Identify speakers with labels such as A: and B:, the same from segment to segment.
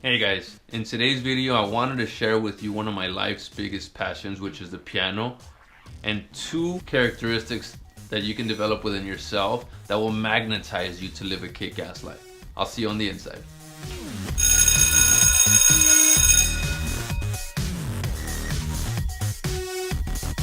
A: Hey guys, in today's video I wanted to share with you one of my life's biggest passions, which is the piano, and two characteristics that you can develop within yourself that will magnetize you to live a kick-ass life. I'll see you on the inside.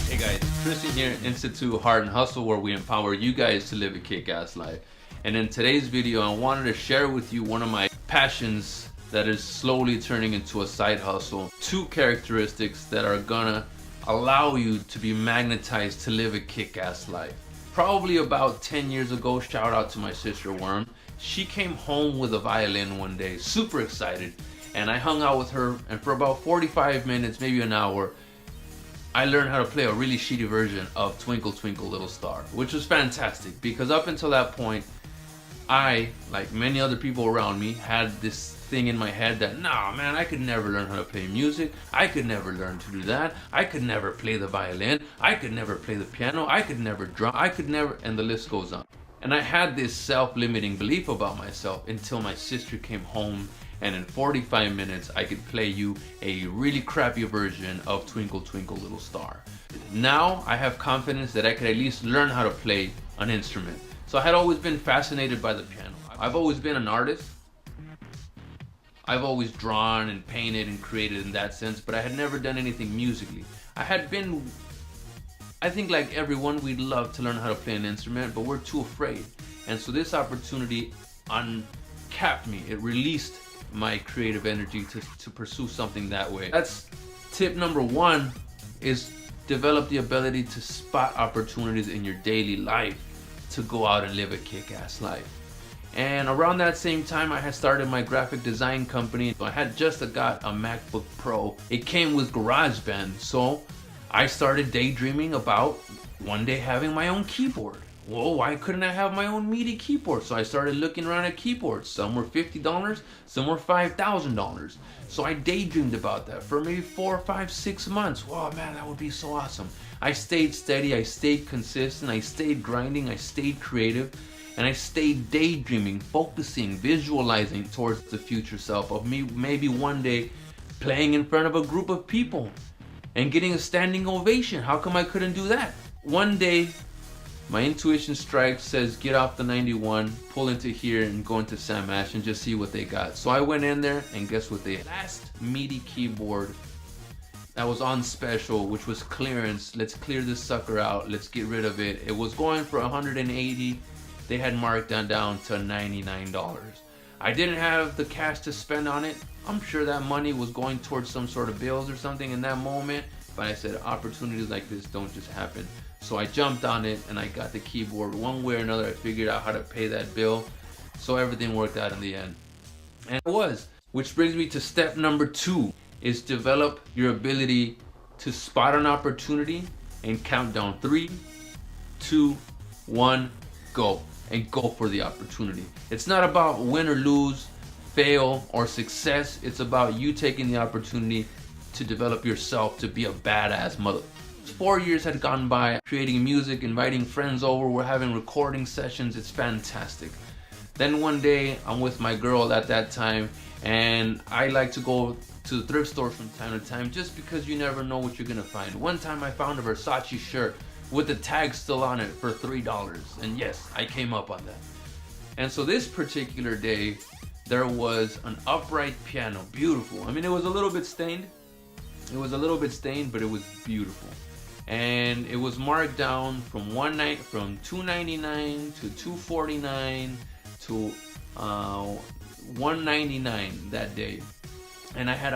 A: Hey guys, Tristan here, Institute Heart and Hustle, where we empower you guys to live a kick-ass life. And in today's video I wanted to share with you one of my passions that is slowly turning into a side hustle. Two characteristics that are gonna allow you to be magnetized to live a kick-ass life. Probably about 10 years ago, shout out to my sister Worm, she came home with a violin one day, super excited, and I hung out with her, and for about 45 minutes, maybe an hour, I learned how to play a really shitty version of Twinkle Twinkle Little Star, which was fantastic because up until that point, I, like many other people around me, had this thing in my head that, nah man, I could never learn how to play music, I could never learn to do that, I could never play the violin, I could never play the piano, I could never drum, I could never, and the list goes on. And I had this self-limiting belief about myself until my sister came home, and in 45 minutes I could play you a really crappy version of Twinkle Twinkle Little Star. Now I have confidence that I could at least learn how to play an instrument. So I had always been fascinated by the piano. I've always been an artist. I've always drawn and painted and created in that sense, but I had never done anything musically. I think like everyone, we'd love to learn how to play an instrument, but we're too afraid. And so this opportunity uncapped me. It released my creative energy to pursue something that way. That's tip number one, is develop the ability to spot opportunities in your daily life to go out and live a kick-ass life. And around that same time, I had started my graphic design company. I had just got a MacBook Pro. It came with GarageBand, so I started daydreaming about one day having my own keyboard. Well, why couldn't I have my own MIDI keyboard? So I started looking around at keyboards. Some were $50, some were $5,000. So I daydreamed about that for maybe 4, 5, 6 months. Wow, man, that would be so awesome. I stayed steady, I stayed consistent, I stayed grinding, I stayed creative, and I stayed daydreaming, focusing, visualizing towards the future self of me maybe one day playing in front of a group of people and getting a standing ovation. How come I couldn't do that? One day, my intuition strikes, says get off the 91, pull into here and go into Sam Ash and just see what they got. So I went in there and guess what they had? Last MIDI keyboard that was on special, which was clearance. Let's clear this sucker out, let's get rid of it. It was going for $180. They had marked that down to $99. I didn't have the cash to spend on it. I'm sure that money was going towards some sort of bills or something in that moment, but I said opportunities like this don't just happen. So I jumped on it and I got the keyboard. One way or another, I figured out how to pay that bill. So everything worked out in the end. And it was. Which brings me to step number 2, is develop your ability to spot an opportunity and count down 3, 2, 1, go. And go for the opportunity. It's not about win or lose, fail or success. It's about you taking the opportunity to develop yourself to be a badass mother. 4 years had gone by creating music, inviting friends over, we're having recording sessions. It's fantastic. Then one day I'm with my girl at that time, and I like to go to the thrift store from time to time just because you never know what you're gonna find. One time I found a Versace shirt with the tag still on it for $3, and yes, I came up on that. And so this particular day there was an upright piano, beautiful. I mean, it was a little bit stained, but it was beautiful. And it was marked down from $299 to $249 to $199 that day. And I had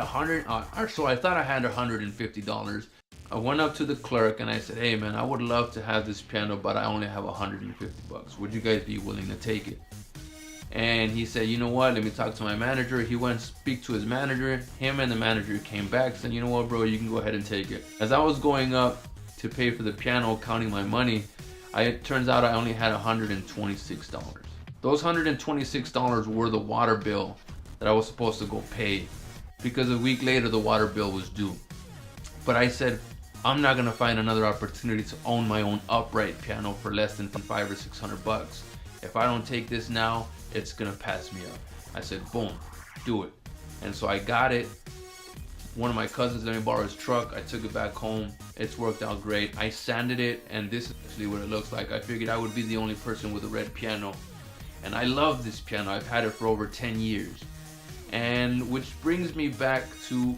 A: so I thought I had $150. I went up to the clerk and I said, hey man, I would love to have this piano, but I only have $150. Would you guys be willing to take it? And he said, you know what, let me talk to my manager. He went to speak to his manager. Him and the manager came back, said, you know what bro, you can go ahead and take it. As I was going up to pay for the piano, counting my money, it turns out I only had $126. Those $126 were the water bill that I was supposed to go pay, because a week later the water bill was due. But I said, I'm not gonna find another opportunity to own my own upright piano for less than $500 or $600. If I don't take this now, it's gonna pass me up. I said, boom, do it. And so I got it. One of my cousins let me borrow his truck. I took it back home. It's worked out great. I sanded it, and this is actually what it looks like. I figured I would be the only person with a red piano. And I love this piano. I've had it for over 10 years. And which brings me back to,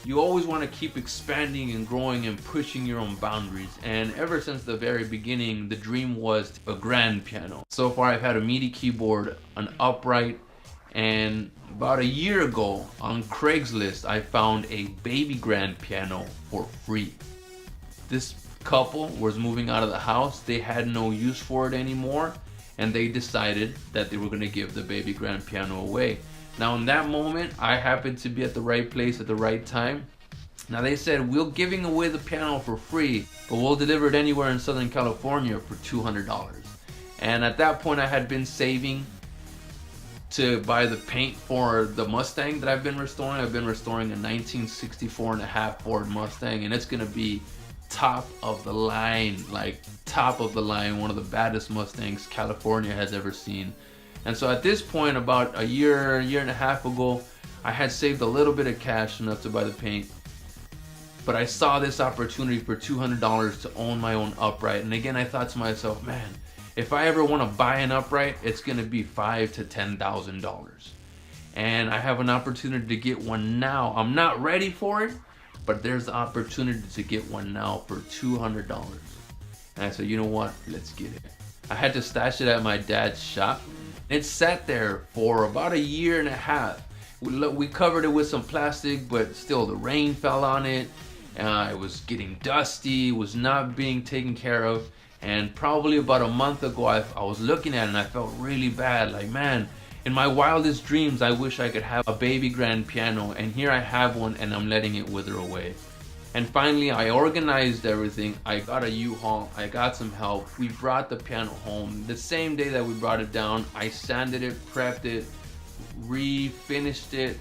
A: you always want to keep expanding and growing and pushing your own boundaries. And ever since the very beginning, the dream was a grand piano. So far I've had a MIDI keyboard, an upright, and about a year ago on Craigslist I found a baby grand piano for free. This couple was moving out of the house. They had no use for it anymore, and they decided that they were going to give the baby grand piano away. Now in that moment I happened to be at the right place at the right time. Now they said, we're giving away the piano for free, but we'll deliver it anywhere in Southern California for $200. And at that point I had been saving to buy the paint for the Mustang that I've been restoring. I've been restoring a 1964 and a half Ford Mustang, and it's gonna be top of the line, like top of the line, one of the baddest Mustangs California has ever seen. And so at this point, about a year and a half ago, I had saved a little bit of cash enough to buy the paint, but I saw this opportunity for $200 to own my own upright. And again, I thought to myself, man, if I ever want to buy an upright, it's going to be $5,000 to $10,000. And I have an opportunity to get one now. I'm not ready for it, but there's the opportunity to get one now for $200. And I said, you know what? Let's get it. I had to stash it at my dad's shop. It sat there for about a year and a half. We covered it with some plastic, but still the rain fell on it. It was getting dusty, was not being taken care of. And probably about a month ago, I was looking at it and I felt really bad. Like, man, in my wildest dreams, I wish I could have a baby grand piano, and here I have one and I'm letting it wither away. And finally, I organized everything. I got a U-Haul, I got some help. We brought the piano home. The same day that we brought it down, I sanded it, prepped it, refinished it,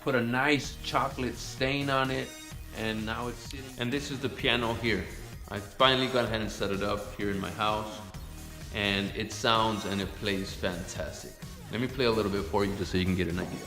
A: put a nice chocolate stain on it, and now it's sitting. And this is the piano here. I finally got ahead and set it up here in my house, and it sounds and it plays fantastic. Let me play a little bit for you just so you can get an idea.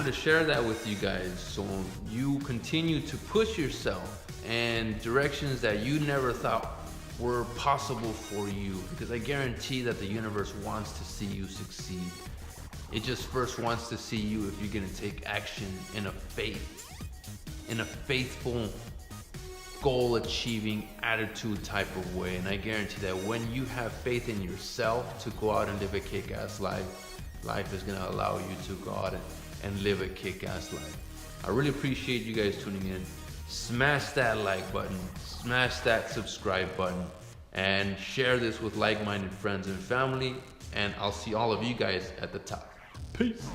A: To share that with you guys so you continue to push yourself in directions that you never thought were possible for you, because I guarantee that the universe wants to see you succeed. It just first wants to see you if you're going to take action in a faithful, goal achieving attitude type of way. And I guarantee that when you have faith in yourself to go out and live a kick-ass life, life is going to allow you to go out and live a kick-ass life. I really appreciate you guys tuning in. Smash that like button, smash that subscribe button, and share this with like-minded friends and family, and I'll see all of you guys at the top. Peace.